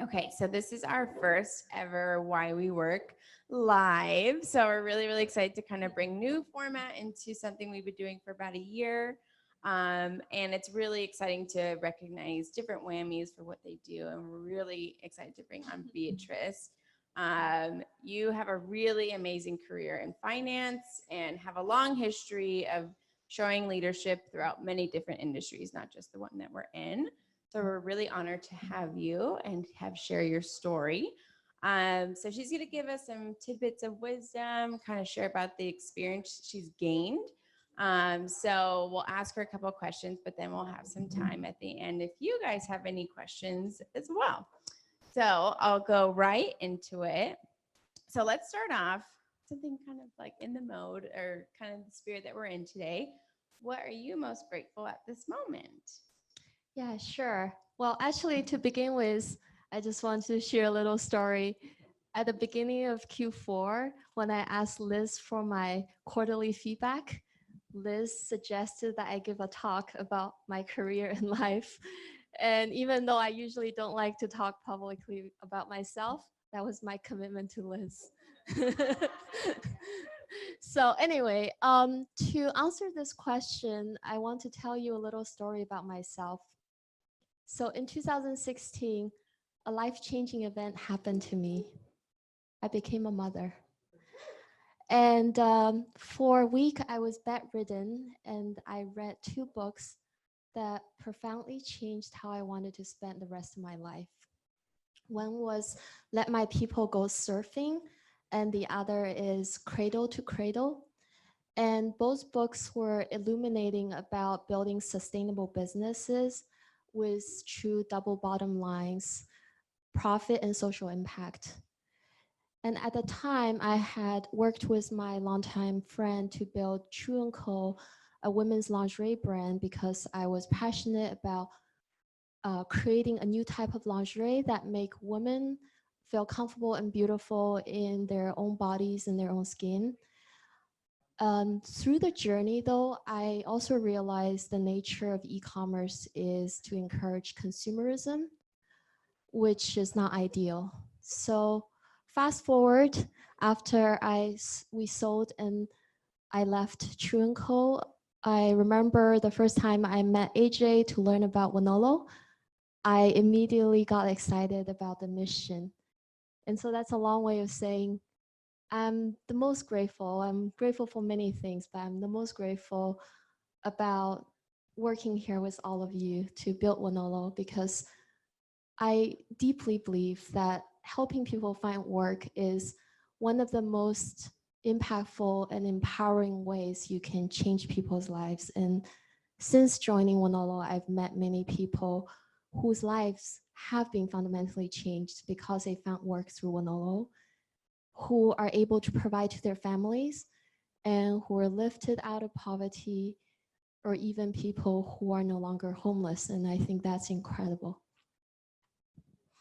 Okay, so this is our first ever Why We Work live. So we're really, really excited to kind of bring new format into something we've been doing for about a year. And it's really exciting to recognize different whammies for what they do. And we're really excited to bring on Beatrice. You have a really amazing career in finance and have a long history of showing leadership throughout many different industries, not just the one that we're in. So we're really honored to have you and have share your story. So she's going to give us some tidbits of wisdom, kind of share about the experience she's gained. So we'll ask her a couple of questions, but then we'll have some time at the end if you guys have any questions as well. So I'll go right into it. So let's start off something kind of like in the mode or kind of the spirit that we're in today. What are you most grateful at this moment? Yeah, sure. Well, actually, to begin with, I just want to share a little story. At the beginning of Q4, when I asked Liz for my quarterly feedback, Liz suggested that I give a talk about my career in life. And even though I usually don't like to talk publicly about myself, that was my commitment to Liz. So anyway, to answer this question, I want to tell you a little story about myself. So in 2016, a life-changing event happened to me. I became a mother. And for a week, I was bedridden and I read two books that profoundly changed how I wanted to spend the rest of my life. One was Let My People Go Surfing, and the other is Cradle to Cradle. And both books were illuminating about building sustainable businesses with true double bottom lines, profit and social impact. And at the time, I had worked with my longtime friend to build True & Co., a women's lingerie brand, because I was passionate about creating a new type of lingerie that make women feel comfortable and beautiful in their own bodies and their own skin. Through the journey, though, I also realized the nature of e-commerce is to encourage consumerism, which is not ideal. So fast forward, after we sold and I left True & Co., I remember the first time I met AJ to learn about Wanolo, I immediately got excited about the mission. And so that's a long way of saying I'm the most grateful. I'm grateful for many things, but I'm the most grateful about working here with all of you to build Wanolo, because I deeply believe that helping people find work is one of the most impactful and empowering ways you can change people's lives. And since joining Wanolo, I've met many people whose lives have been fundamentally changed because they found work through Wanolo, who are able to provide to their families and who are lifted out of poverty, or even people who are no longer homeless. And I think that's incredible.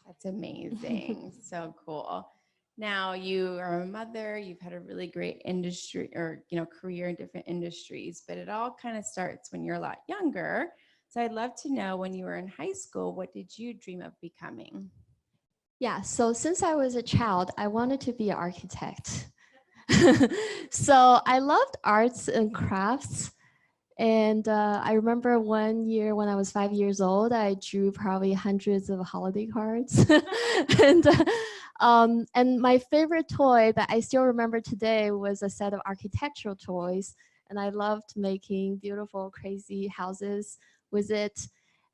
That's amazing. So cool. Now you are a mother, you've had a really great industry or career in different industries, but it all kind of starts when you're a lot younger. So I'd love to know, when you were in high school, what did you dream of becoming? Yeah, so since I was a child, I wanted to be an architect. So I loved arts and crafts. And I remember one year when I was 5 years old, I drew probably hundreds of holiday cards. and and my favorite toy that I still remember today was a set of architectural toys. And I loved making beautiful, crazy houses with it.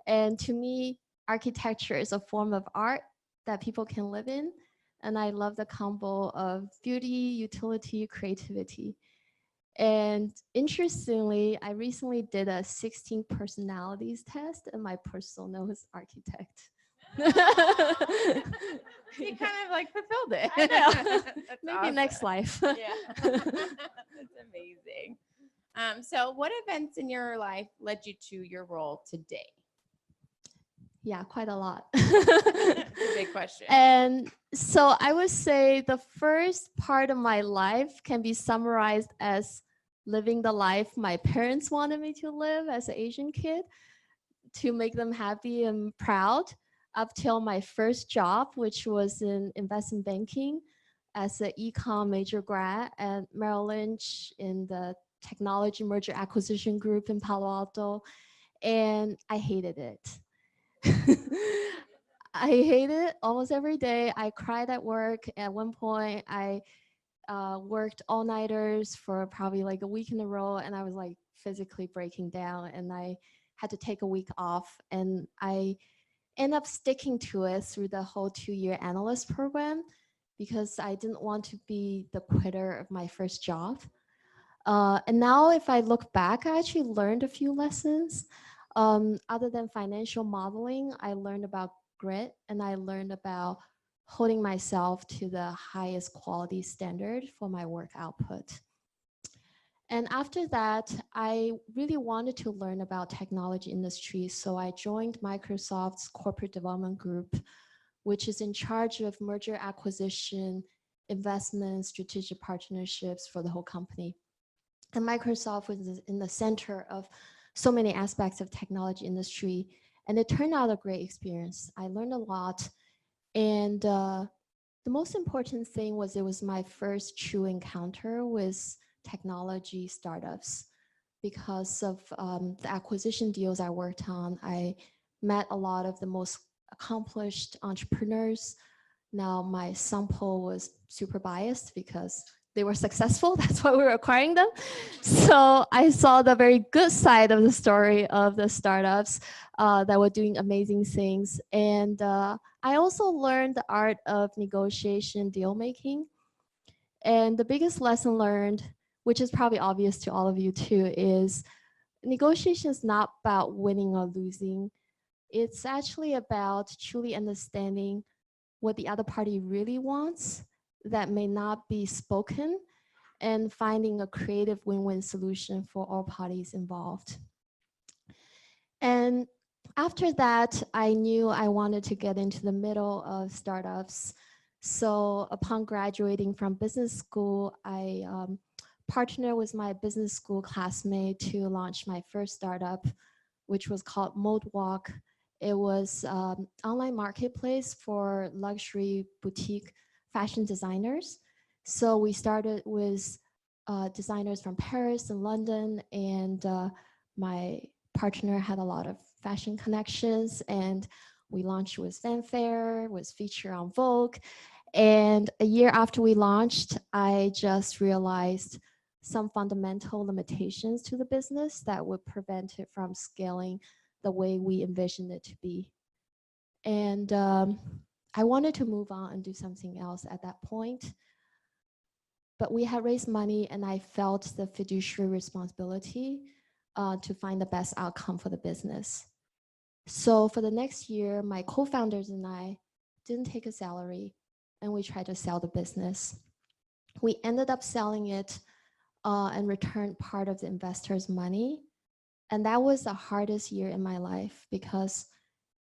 And to me, architecture is a form of art that people can live in. And I love the combo of beauty, utility, creativity. And interestingly, I recently did a 16 personalities test, and my persona was architect. You kind of like fulfilled it. I know. That's Maybe awesome. next life. Yeah. That's amazing. So what events in your life led you to your role today? Yeah, quite a lot. It's a big question. And so I would say the first part of my life can be summarized as living the life my parents wanted me to live as an Asian kid, to make them happy and proud. up till my first job, which was in investment banking as an econ major grad at Merrill Lynch in the technology merger acquisition group in Palo Alto. And I hated it. I hated it almost every day. I cried at work. At one point, I worked all nighters for probably like a week in a row, and I was like physically breaking down, and I had to take a week off. And I ended up sticking to it through the whole 2-year analyst program because I didn't want to be the quitter of my first job. And now, if I look back, I actually learned a few lessons. Other than financial modeling, I learned about grit and I learned about holding myself to the highest quality standard for my work output. And after that, I really wanted to learn about technology industry. So I joined Microsoft's corporate development group, which is in charge of merger acquisition, investment, strategic partnerships for the whole company. And Microsoft was in the center of so many aspects of technology industry. And it turned out a great experience. I learned a lot. And the most important thing was it was my first true encounter with technology startups. Because of the acquisition deals I worked on, I met a lot of the most accomplished entrepreneurs. Now my sample was super biased because they were successful. That's why we were acquiring them. So I saw the very good side of the story of the startups that were doing amazing things. And I also learned the art of negotiation, deal making. And the biggest lesson learned, which is probably obvious to all of you too, is negotiation is not about winning or losing. It's actually about truly understanding what the other party really wants that may not be spoken and finding a creative win-win solution for all parties involved. And after that, I knew I wanted to get into the middle of startups. So upon graduating from business school, I partnered with my business school classmate to launch my first startup, which was called Modewalk. It was online marketplace for luxury boutique fashion designers. So we started with designers from Paris and London, and my partner had a lot of fashion connections, and we launched with fanfare, was featured on Vogue. And a year after we launched, I just realized some fundamental limitations to the business that would prevent it from scaling the way we envisioned it to be. And I wanted to move on and do something else at that point. But we had raised money, and I felt the fiduciary responsibility to find the best outcome for the business. So for the next year, my co-founders and I didn't take a salary, and we tried to sell the business. We ended up selling it and returned part of the investors' money. And that was the hardest year in my life because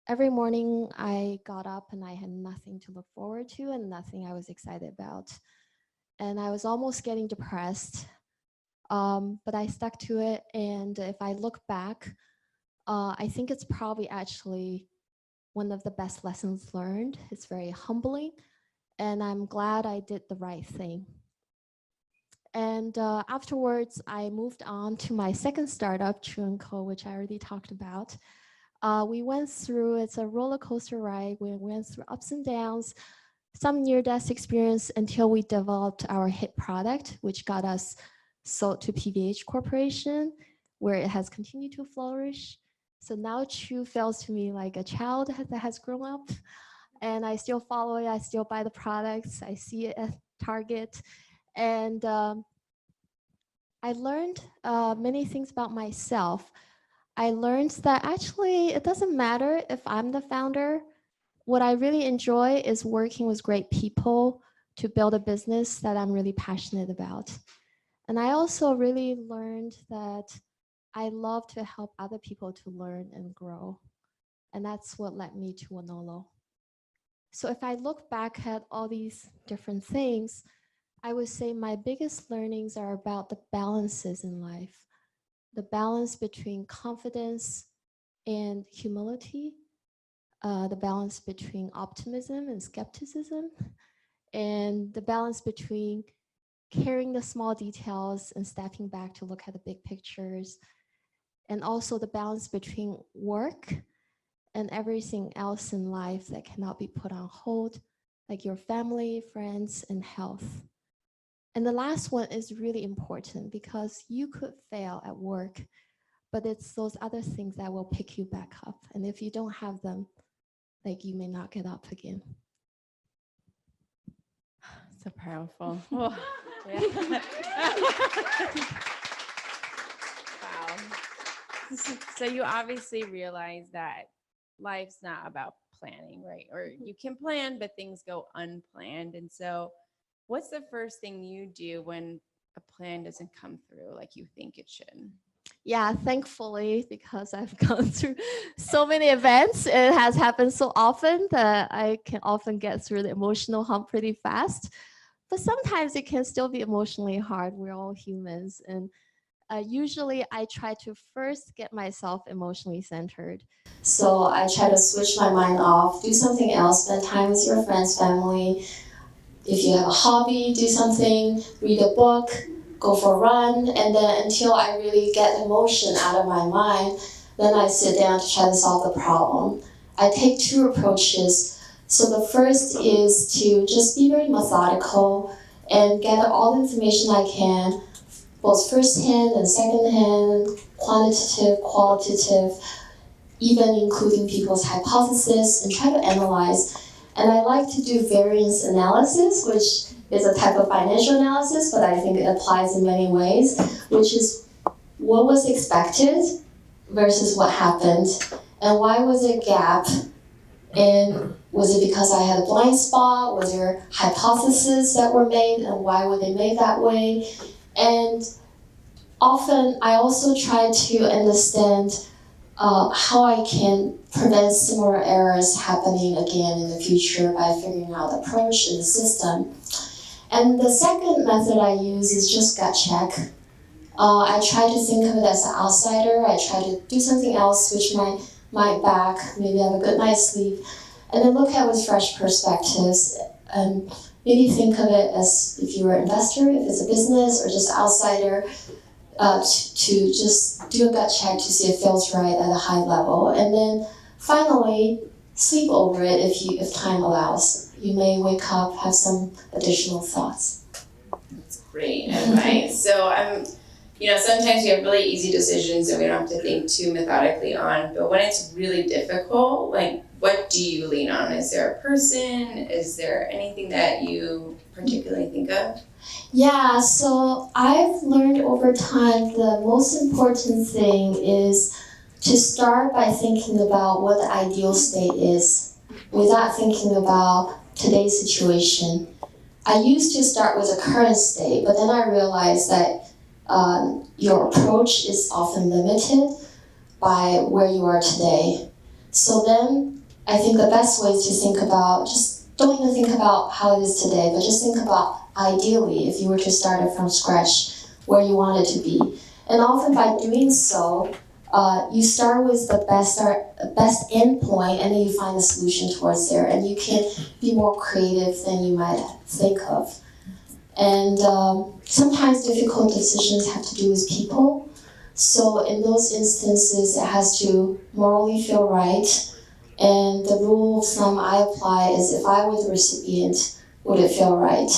every morning I got up and I had nothing to look forward to and nothing I was excited about. And I was almost getting depressed, but I stuck to it. And if I look back, I think it's probably actually one of the best lessons learned. It's very humbling, and I'm glad I did the right thing. And afterwards, I moved on to my second startup, True & Co., which I already talked about. We went through, it's a roller coaster ride. We went through ups and downs, some near-death experience until we developed our hit product, which got us sold to PVH Corporation, where it has continued to flourish. So now True feels to me like a child that has grown up, and I still follow it. I still buy the products. I see it at Target. And I learned many things about myself. I learned that actually it doesn't matter if I'm the founder. What I really enjoy is working with great people to build a business that I'm really passionate about. And I also really learned that I love to help other people to learn and grow. And that's what led me to Wanolo. So if I look back at all these different things, I would say my biggest learnings are about the balances in life, the balance between confidence and humility, the balance between optimism and skepticism, and the balance between caring the small details and stepping back to look at the big pictures, and also the balance between work and everything else in life that cannot be put on hold, like your family, friends, and health. And the last one is really important because you could fail at work, but it's those other things that will pick you back up. And if you don't have them, like you may not get up again. So powerful. Oh, yeah. Wow. So you obviously realize that life's not about planning, right? Or you can plan, but things go unplanned. And so, what's the first thing you do when a plan doesn't come through like you think it should? Yeah, thankfully, because I've gone through so many events, it has happened so often that I can often get through the emotional hump pretty fast. But sometimes it can still be emotionally hard. We're all humans. And usually I try to first get myself emotionally centered. So I try to switch my mind off, do something else, spend time with your friends, family. If you have a hobby, do something, read a book, go for a run, and then until I really get emotion out of my mind, then I sit down to try to solve the problem. I take two approaches. So the first is to just be very methodical and gather all the information I can, both first-hand and second-hand, quantitative, qualitative, even including people's hypotheses, and try to analyze. And I like to do variance analysis, which is a type of financial analysis, but I think it applies in many ways, which is what was expected versus what happened, and why was there a gap, and was it because I had a blind spot? Was there hypotheses that were made, and why were they made that way? And often I also try to understand how I can prevent similar errors happening again in the future by figuring out the approach and the system. And the second method I use is just gut check. I try to think of it as an outsider. I try to do something else, switch my mind back, maybe have a good night's sleep, and then look at it with fresh perspectives. And maybe think of it as if you were an investor, if it's a business, or just an outsider, to just do a gut check to see if it feels right at a high level. And then finally, sleep over it if time allows. You may wake up, have some additional thoughts. That's great advice. So sometimes we have really easy decisions that we don't have to think too methodically on, but when it's really difficult, like what do you lean on? Is there a person? Is there anything that you particularly think of? Yeah, so I've learned over time the most important thing is to start by thinking about what the ideal state is without thinking about today's situation. I used to start with the current state, but then I realized that your approach is often limited by where you are today. So then I think the best way is to think about, just don't even think about how it is today, but just think about ideally if you were to start it from scratch, where you want it to be. And often by doing so, you start with the best end point, and then you find a solution towards there, and you can be more creative than you might think of. And sometimes difficult decisions have to do with people. So in those instances, it has to morally feel right. And the rule of thumb I apply is if I were the recipient, would it feel right?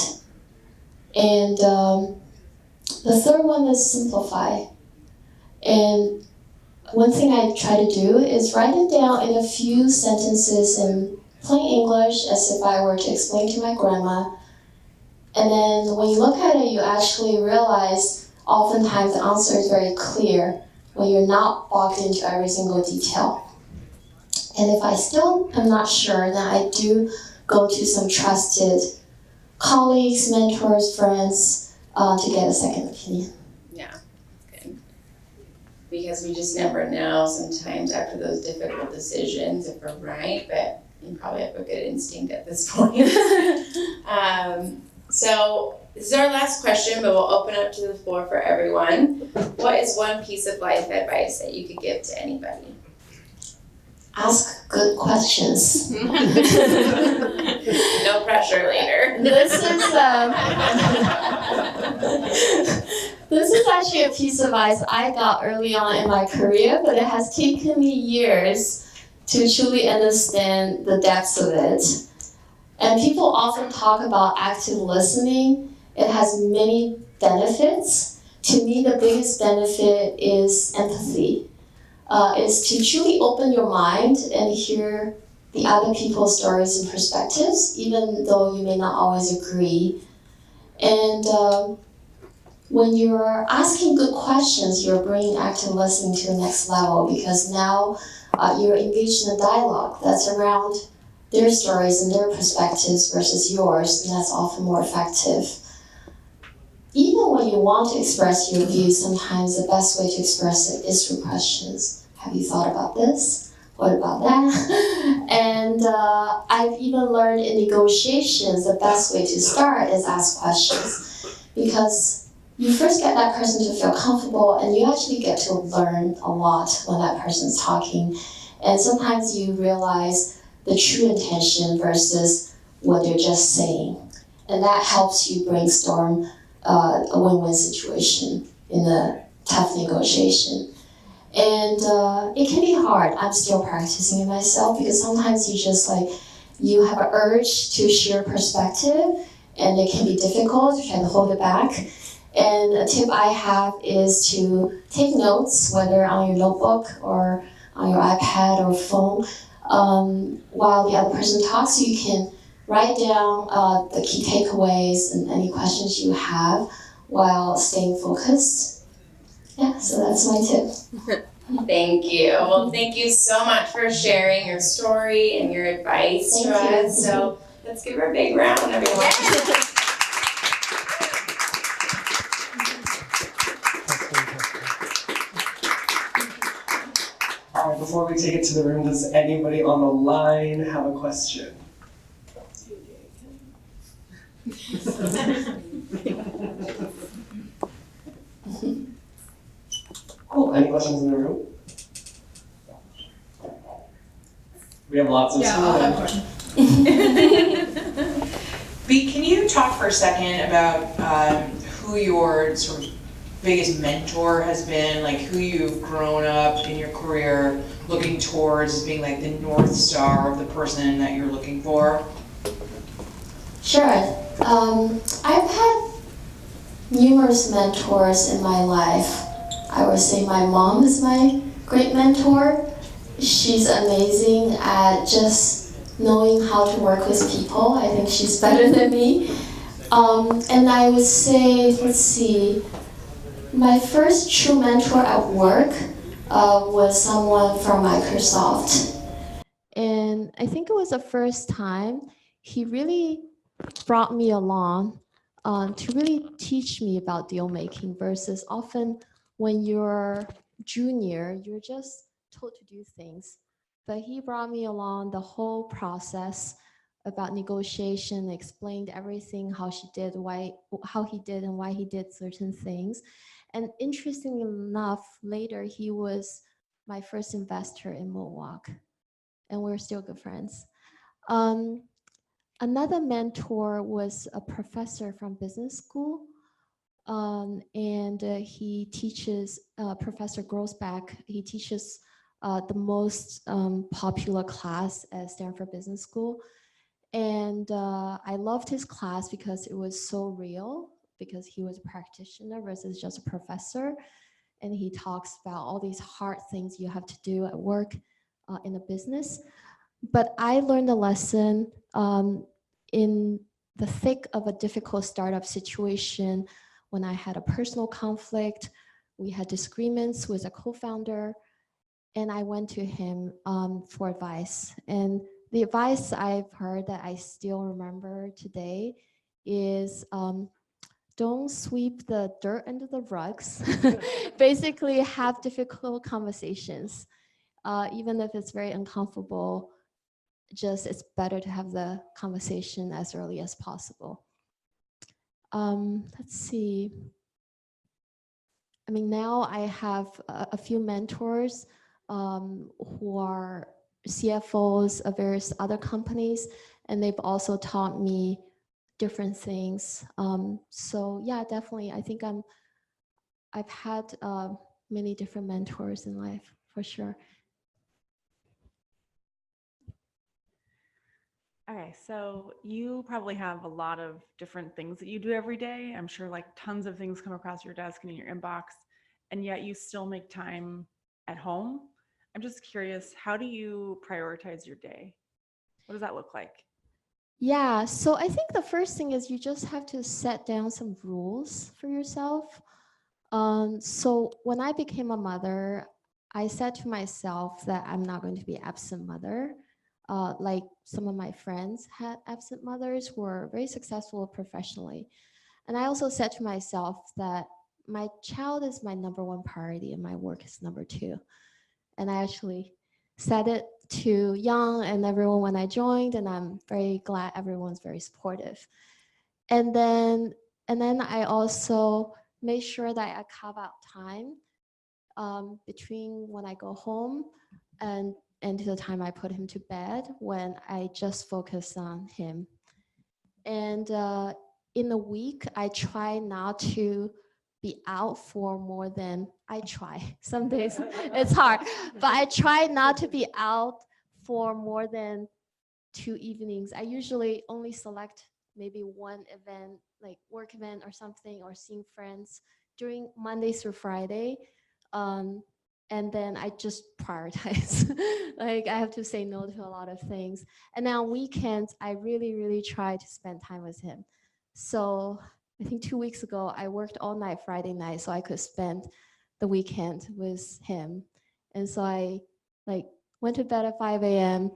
And the third one is simplify. And one thing I try to do is write it down in a few sentences in plain English as if I were to explain to my grandma. And then when you look at it, you actually realize oftentimes the answer is very clear when you're not bogged into every single detail. And if I still am not sure, then I do go to some trusted colleagues, mentors, friends to get a second opinion. Yeah, that's good. Because we just never know sometimes after those difficult decisions if we're right, but you probably have a good instinct at this point. So this is our last question, but we'll open up to the floor for everyone. What is one piece of life advice that you could give to anybody? Ask good questions. No pressure later. This is actually a piece of advice I got early on in my career, but it has taken me years to truly understand the depths of it. And people often talk about active listening. It has many benefits. To me, the biggest benefit is empathy. Is to truly open your mind and hear the other people's stories and perspectives, even though you may not always agree. And when you're asking good questions, you're bringing active listening to the next level, because now you're engaged in a dialogue that's around their stories and their perspectives versus yours, and that's often more effective. Even when you want to express your views, sometimes the best way to express it is through questions. Have you thought about this? What about that? And I've even learned in negotiations, the best way to start is ask questions, because you first get that person to feel comfortable, and you actually get to learn a lot when that person's talking. And sometimes you realize the true intention versus what they're just saying. And that helps you brainstorm a win-win situation in a tough negotiation. And it can be hard. I'm still practicing it myself, because sometimes you have an urge to share perspective, and it can be difficult to try to hold it back. And a tip I have is to take notes, whether on your notebook or on your iPad or phone, while the other person talks, so you can write down the key takeaways and any questions you have while staying focused. Yeah, so that's my tip. Thank you. Well, thank you so much for sharing your story and your advice to us. So let's give her a big round, everyone. All right, before we take it to the room, does anybody on the line have a question? Cool. Any questions in the room? We have lots of I'll have a question. Can you talk for a second about who your sort of biggest mentor has been, like who you've grown up in your career looking towards as being like the North Star of the person that you're looking for? Sure. I've had numerous mentors in my life. I would say my mom is my great mentor. She's amazing at just knowing how to work with people. I think she's better than me. And I would say, my first true mentor at work was someone from Microsoft. And I think it was the first time he really brought me along to really teach me about deal making, versus often when you're junior, you're just told to do things. But he brought me along the whole process about negotiation, explained everything, how he did and why he did certain things. And interestingly enough, later he was my first investor in Mohawk, and we're still good friends. Another mentor was a professor from business school, and he teaches, Professor Grossback, he teaches the most popular class at Stanford Business School. And I loved his class because it was so real, because he was a practitioner versus just a professor. And he talks about all these hard things you have to do at work in a business. But I learned a lesson in the thick of a difficult startup situation, when I had a personal conflict. We had disagreements with a co-founder, and I went to him for advice. And the advice I've heard that I still remember today is don't sweep the dirt under the rugs. Basically, have difficult conversations. Even if it's very uncomfortable, it's better to have the conversation as early as possible. Let's see. I mean, now I have a few mentors who are CFOs of various other companies, and they've also taught me different things. So yeah, definitely, I think I've had many different mentors in life for sure. Okay, so you probably have a lot of different things that you do every day. I'm sure like tons of things come across your desk and in your inbox, and yet you still make time at home. I'm just curious, how do you prioritize your day? What does that look like? Yeah, so I think the first thing is you just have to set down some rules for yourself. So when I became a mother, I said to myself that I'm not going to be absent mother. Like some of my friends had absent mothers who were very successful professionally. And I also said to myself that my child is my number one priority and my work is number two. And I actually said it to Young and everyone when I joined, and I'm very glad everyone's very supportive. And then I also made sure that I carve out time between when I go home and to the time I put him to bed, when I just focus on him. And in a week, I try not to be out for more than, I try. Some days it's hard, but I try not to be out for more than 2 evenings. I usually only select maybe one event, like work event or something, or seeing friends during Monday through Friday. And then I just prioritize. Like I have to say no to a lot of things. And then on weekends, I really, really try to spend time with him. So I think 2 weeks ago, I worked all night Friday night so I could spend the weekend with him. And so I like went to bed at 5 a.m.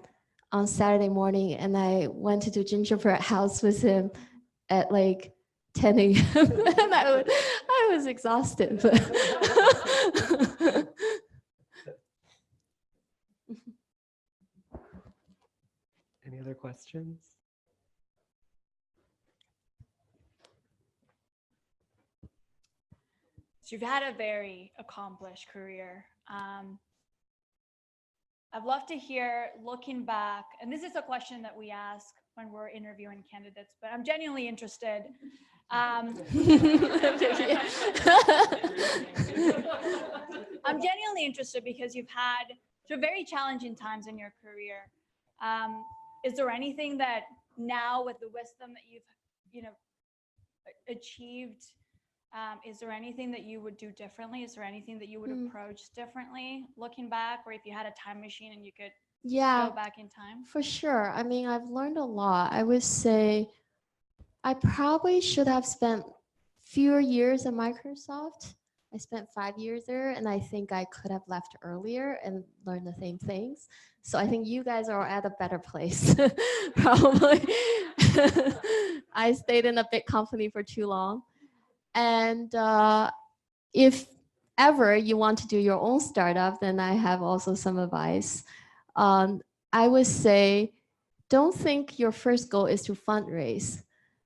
on Saturday morning, and I went to do gingerbread house with him at like 10 a.m. And I was exhausted. Any other questions? So you've had a very accomplished career. I'd love to hear, looking back, and this is a question that we ask when we're interviewing candidates, but I'm genuinely interested. I'm genuinely interested because you've had some very challenging times in your career. Is there anything that now, with the wisdom that you've, achieved, is there anything that you would do differently? Is there anything that you would approach differently looking back, or if you had a time machine and you could go back in time? For sure. I mean, I've learned a lot. I would say I probably should have spent fewer years at Microsoft. I spent 5 years there, and I think I could have left earlier and learned the same things. So I think you guys are at a better place, probably. I stayed in a big company for too long. And if ever you want to do your own startup, then I have also some advice. I would say, don't think your first goal is to fundraise.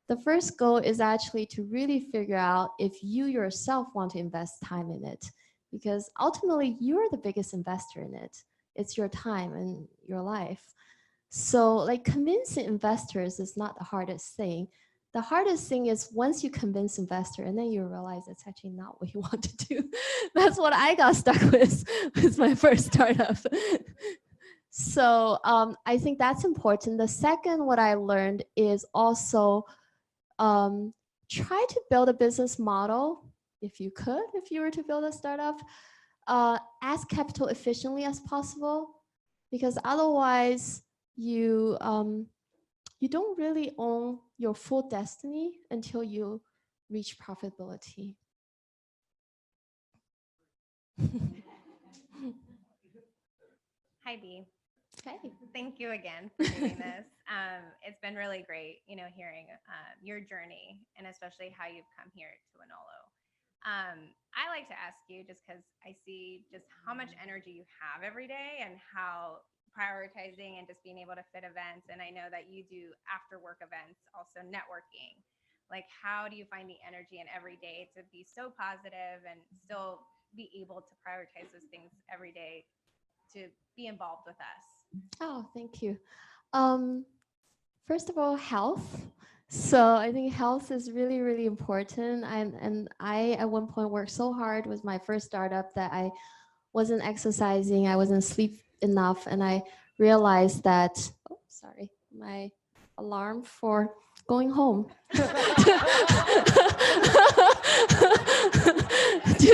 The first goal is actually to really figure out if you yourself want to invest time in it, because ultimately you're the biggest investor in it. It's your time and your life. So like convincing investors is not the hardest thing. The hardest thing is once you convince investor and then you realize it's actually not what you want to do. That's what I got stuck with my first startup. So I think that's important. The second, what I learned is also try to build a business model, if you were to build a startup, as capital efficiently as possible, because otherwise you don't really own your full destiny until you reach profitability. Hi, Bea. Okay. Thank you again for doing this. It's been really great, hearing your journey and especially how you've come here to Manolo. I like to ask you, just because I see just how much energy you have every day and how prioritizing and just being able to fit events. And I know that you do after work events, also networking. Like, how do you find the energy in every day to be so positive and still be able to prioritize those things every day to be involved with us? Oh, thank you. First of all, health. So I think health is really, really important. And I at one point worked so hard with my first startup that I wasn't exercising, I wasn't sleep enough, and I realized that, oh, sorry, my alarm for going home to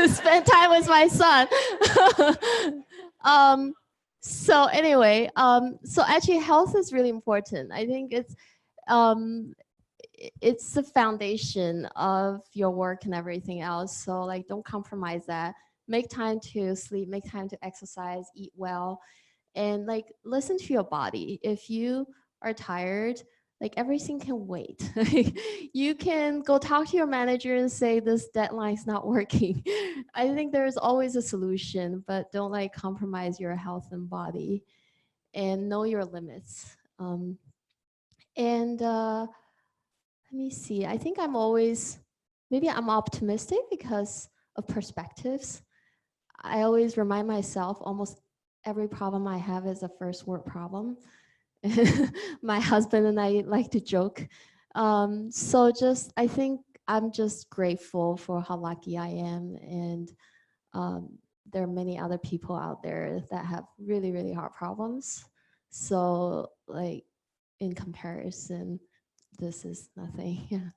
spend time with my son. So anyway, so actually health is really important. I think it's the foundation of your work and everything else. So like, don't compromise that. Make time to sleep, make time to exercise, eat well, and like listen to your body. If you are tired, like everything can wait. You can go talk to your manager and say this deadline is not working. I think there's always a solution, but don't like compromise your health and body, and know your limits. And let me see. I think maybe I'm optimistic because of perspectives. I always remind myself almost every problem I have is a first world problem. My husband and I like to joke. So I think I'm just grateful for how lucky I am. And there are many other people out there that have really, really hard problems. So like in comparison, this is nothing. Yeah.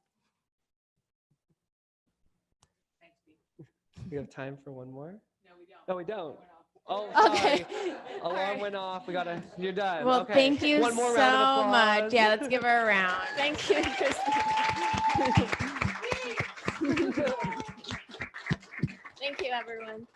We have time for one more? No, we don't. No, we don't. Oh, Okay. sorry. Alarm went off. You're done. Well, Okay. thank you One more so round of much. applause. Yeah, let's give her a round. Thank you, Kristen. Thank you, everyone.